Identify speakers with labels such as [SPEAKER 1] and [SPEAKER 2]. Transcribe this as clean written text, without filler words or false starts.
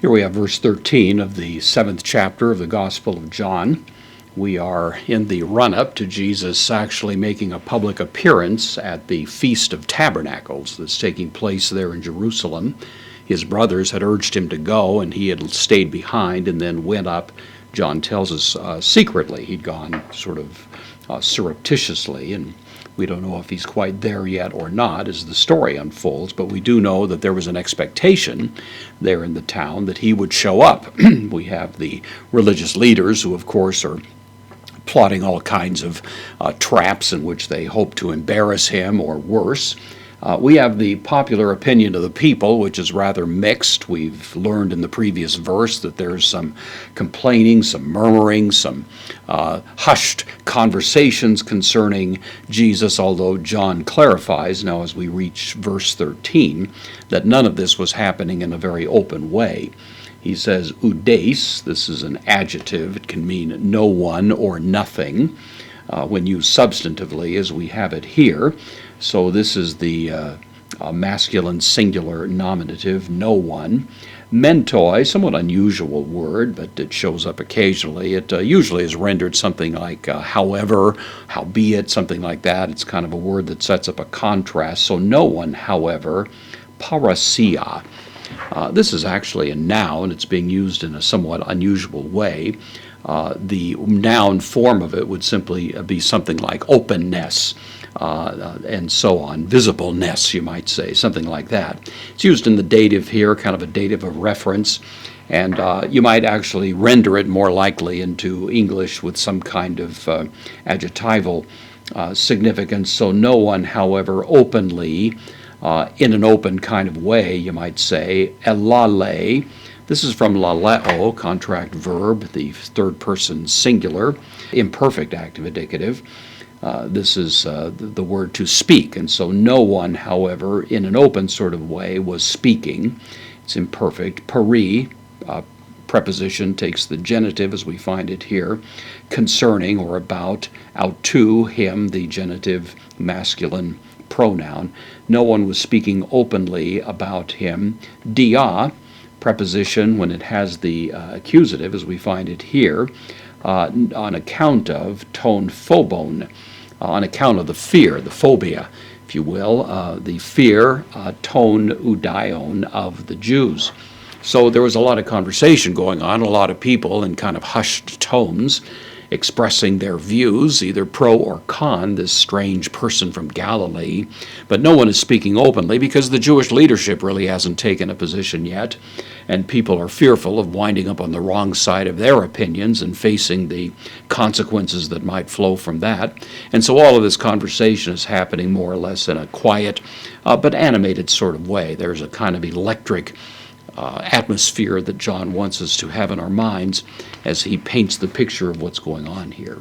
[SPEAKER 1] Here we have verse 13 of the 7th chapter of the Gospel of John. We are in the run-up to Jesus actually making a public appearance at the Feast of Tabernacles that's taking place there in Jerusalem. His brothers had urged him to go, and he had stayed behind and then went up, John tells us, secretly. He'd gone sort of surreptitiously, and we don't know if he's quite there yet or not as the story unfolds, but we do know that there was an expectation there in the town that he would show up. We have the religious leaders who, of course, are plotting all kinds of traps in which they hope to embarrass him or worse. We have the popular opinion of the people, which is rather mixed. We've learned in the previous verse that there's some complaining, some murmuring, some hushed conversations concerning Jesus, although John clarifies now as we reach verse 13 that none of this was happening in a very open way. He says, oudeis, this is an adjective. It can mean no one or nothing when used substantively as we have it here. So this is the masculine singular nominative, no one. Mentoi, somewhat unusual word, but it shows up occasionally. It usually is rendered something like however, howbeit, something like that. It's kind of a word that sets up a contrast. So no one, however, parasia. This is actually a noun. It's being used in a somewhat unusual way. The noun form of it would simply be something like openness, and so on. Visibleness, you might say, something like that. It's used in the dative here, kind of a dative of reference, and you might actually render it more likely into English with some kind of adjectival significance. So no one, however, openly, in an open kind of way, you might say, elale. This is from laleo, contract verb, the third person singular, imperfect active indicative. This is the word to speak, and so no one, however, in an open sort of way was speaking. It's imperfect. Peri, preposition, takes the genitive as we find it here, concerning or about, autou, him, the genitive masculine pronoun. No one was speaking openly about him. Dia, preposition, when it has the accusative, as we find it here, on account of ton phobon, on account of the fear, the phobia, if you will, the fear, ton udaion, of the Jews. So there was a lot of conversation going on, a lot of people in kind of hushed tones expressing their views, either pro or con, this strange person from Galilee. But no one is speaking openly because the Jewish leadership really hasn't taken a position yet, and people are fearful of winding up on the wrong side of their opinions and facing the consequences that might flow from that. And so all of this conversation is happening more or less in a quiet but animated sort of way. There's a kind of electric atmosphere that John wants us to have in our minds as he paints the picture of what's going on here.